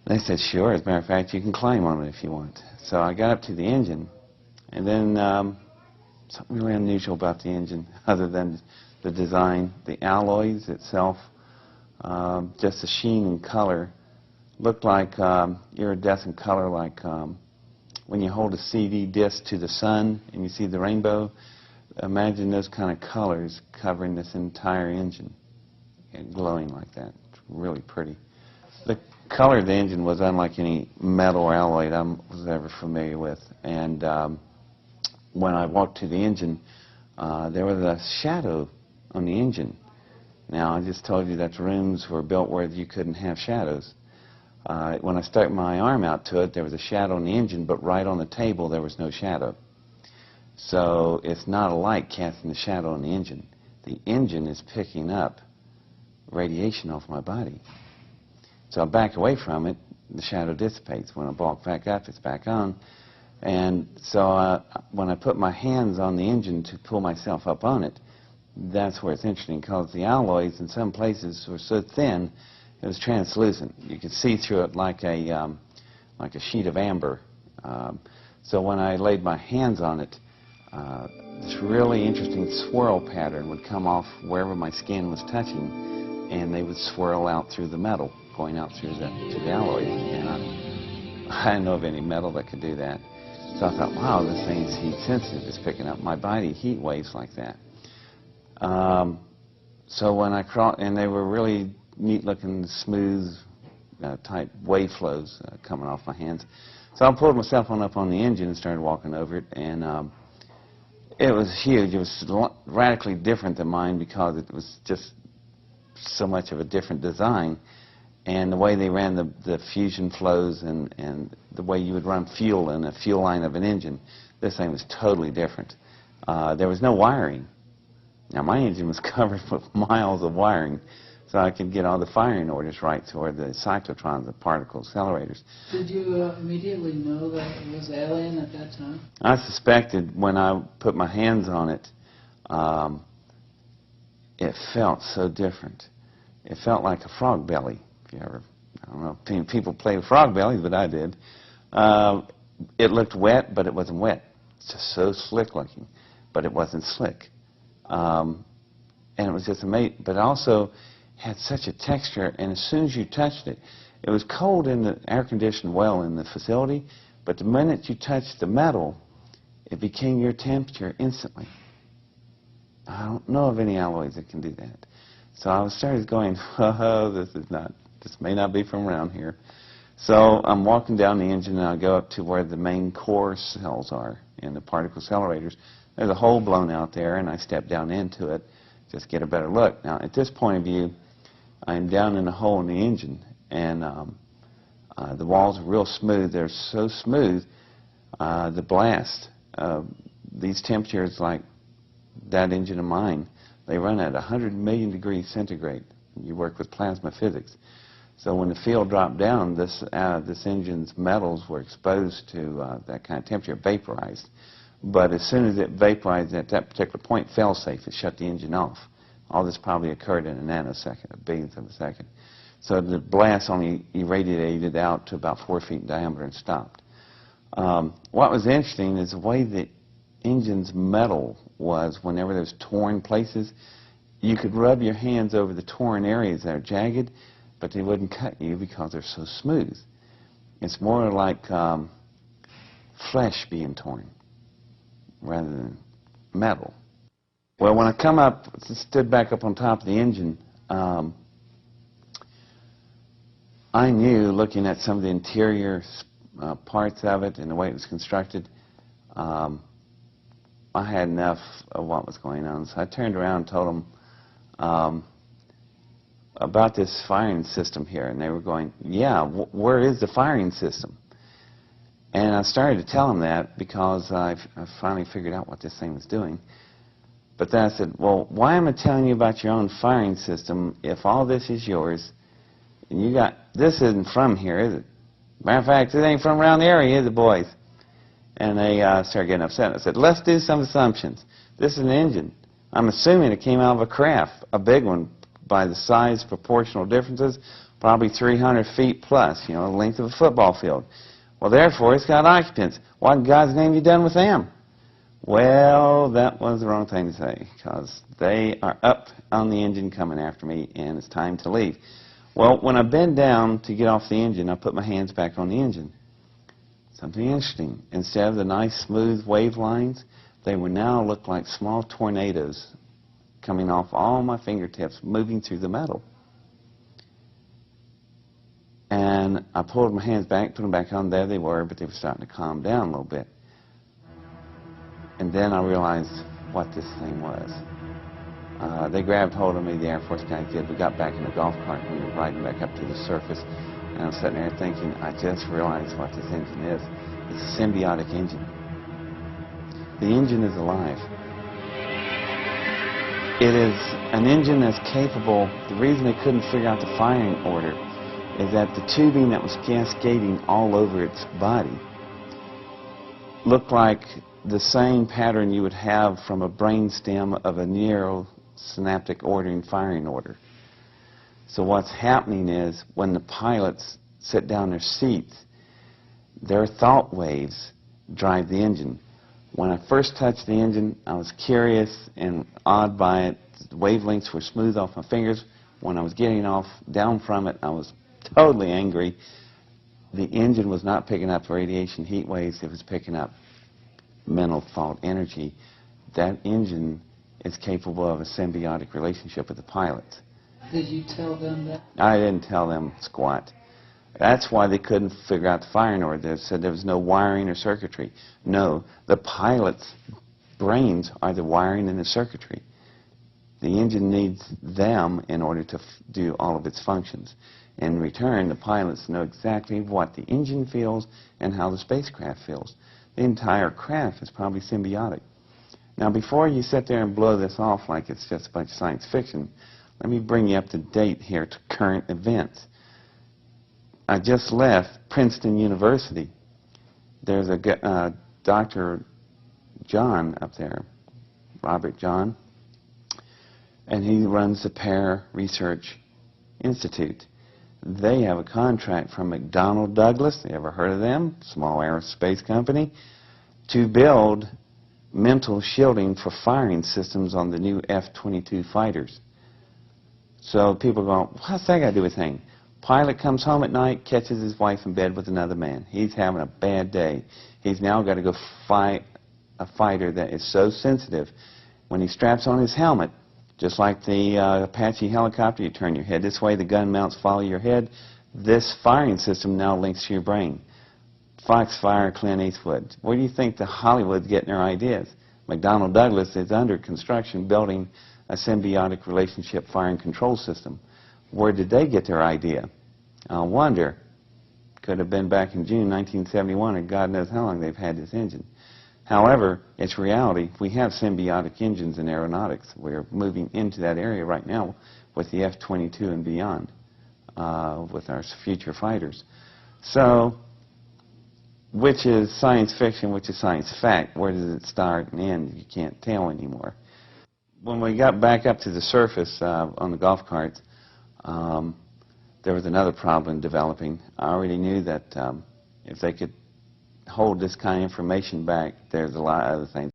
They said, sure. As a matter of fact, you can climb on it if you want. So I got up to the engine, and then something really unusual about the engine, other than the design, the alloys itself, just the sheen and color, looked like iridescent color, like when you hold a CD disc to the sun and you see the rainbow. Imagine those kind of colors covering this entire engine and glowing like that. It's really pretty. The color of the engine was unlike any metal or alloy I was ever familiar with. And when I walked to the engine, there was a shadow on the engine. Now, I just told you that rooms were built where you couldn't have shadows. When I stuck my arm out to it, there was a shadow on the engine, but right on the table, there was no shadow. So it's not a light casting the shadow on the engine. The engine is picking up radiation off my body. So I back away from it, the shadow dissipates. When I walk back up, it's back on. And so when I put my hands on the engine to pull myself up on it, that's where it's interesting, because the alloys in some places were so thin, it was translucent. You could see through it like a sheet of amber. So when I laid my hands on it, this really interesting swirl pattern would come off wherever my skin was touching, and they would swirl out through the metal, going out through to the alloys. And I didn't know of any metal that could do that. So I thought, wow, this thing's heat sensitive. It's picking up my body heat waves like that. So when I crawled, and they were really neat-looking, smooth type wave flows coming off my hands. So I pulled myself on up on the engine and started walking over it, and it was huge. It was radically different than mine because it was just so much of a different design. And the way they ran the fusion flows and the way you would run fuel in a fuel line of an engine, this thing was totally different. There was no wiring. Now, my engine was covered with miles of wiring, so I could get all the firing orders right toward the cyclotrons, the particle accelerators. Did you immediately know that it was alien at that time? I suspected when I put my hands on it, it felt so different. It felt like a frog belly. If you ever, I don't know if people play with frog bellies, but I did. It looked wet, but it wasn't wet. It's just so slick looking, but it wasn't slick. And it was just amazing, but also had such a texture, and as soon as you touched it, it was cold in the air-conditioned well in the facility, but the minute you touched the metal, it became your temperature instantly. I don't know of any alloys that can do that. So I started going, oh, this may not be from around here. So I'm walking down the engine, and I go up to where the main core cells are in the particle accelerators. There's a hole blown out there, and I step down into it just to get a better look. Now, at this point of view, I'm down in a hole in the engine, and the walls are real smooth. They're so smooth, the blast, these temperatures like that engine of mine, they run at 100 million degrees centigrade. You work with plasma physics. So when the field dropped down, this engine's metals were exposed to that kind of temperature, vaporized. But as soon as it vaporized at that particular point, fail-safe, it shut the engine off. All this probably occurred in a nanosecond, a billionth of a second. So the blast only irradiated out to about 4 feet in diameter and stopped. What was interesting is the way the engine's metal was whenever there's torn places. You could rub your hands over the torn areas that are jagged, but they wouldn't cut you because they're so smooth. It's more like flesh being torn rather than metal. Well, when I come up, stood back up on top of the engine, I knew, looking at some of the interior parts of it and the way it was constructed, I had enough of what was going on. So I turned around and told them about this firing system here, and they were going, yeah, where is the firing system? And I started to tell them that because I finally figured out what this thing was doing. But then I said, well, why am I telling you about your own firing system if all this is yours, and you got, this isn't from here, is it? Matter of fact, it ain't from around the area, is it, boys? And they started getting upset. I said, let's do some assumptions. This is an engine. I'm assuming it came out of a craft, a big one, by the size proportional differences. probably 300 feet plus, you know, the length of a football field. Well, therefore, it's got occupants. What in God's name have you done with them? Well, that was the wrong thing to say, because they are up on the engine coming after me, and it's time to leave. Well, when I bend down to get off the engine, I put my hands back on the engine. Something interesting. Instead of the nice, smooth wave lines, they would now look like small tornadoes coming off all my fingertips, moving through the metal. And I pulled my hands back, put them back on. There they were, but they were starting to calm down a little bit. And then I realized what this thing was. They grabbed hold of me, the Air Force guys did. We got back in the golf cart and we were riding back up to the surface. And I was sitting there thinking, I just realized what this engine is. It's a symbiotic engine. The engine is alive. It is an engine that's capable. The reason they couldn't figure out the firing order is that the tubing that was cascading all over its body looked like the same pattern you would have from a brainstem of a neurosynaptic ordering firing order. So what's happening is when the pilots sit down in their seats, their thought waves drive the engine. When I first touched the engine, I was curious and awed by it. The wavelengths were smooth off my fingers. When I was getting off down from it, I was totally angry. The engine was not picking up radiation heat waves. It was picking up mental thought energy. That engine is capable of a symbiotic relationship with the pilots. Did you tell them that? I didn't tell them squat. That's why they couldn't figure out the firing order. They said there was no wiring or circuitry. No, the pilots' brains are the wiring and the circuitry. The engine needs them in order to do all of its functions. In return, the pilots know exactly what the engine feels and how the spacecraft feels. The entire craft is probably symbiotic. Now, before you sit there and blow this off like it's just a bunch of science fiction, let me bring you up to date here to current events. I just left Princeton University. There's a Dr. John up there, Robert John, and he runs the Pear Research Institute. They have a contract from McDonnell Douglas, you ever heard of them? Small aerospace company, to build mental shielding for firing systems on the new F-22 fighters. So people go, what's that got to do with anything? Pilot comes home at night, catches his wife in bed with another man. He's having a bad day. He's now got to go fight a fighter that is so sensitive. When he straps on his helmet, just like the Apache helicopter, you turn your head this way, the gun mounts follow your head. This firing system now links to your brain. Foxfire, Clint Eastwood. Where do you think the Hollywood's getting their ideas? McDonnell Douglas is under construction building a symbiotic relationship firing control system. Where did they get their idea? I wonder. Could have been back in June 1971, or God knows how long they've had this engine. However, it's reality. We have symbiotic engines in aeronautics. We're moving into that area right now with the F-22 and beyond, with our future fighters. So, which is science fiction, which is science fact? Where does it start and end? You can't tell anymore. When we got back up to the surface on the golf carts, there was another problem developing. I already knew that if they could hold this kind of information back, there's a lot of other things.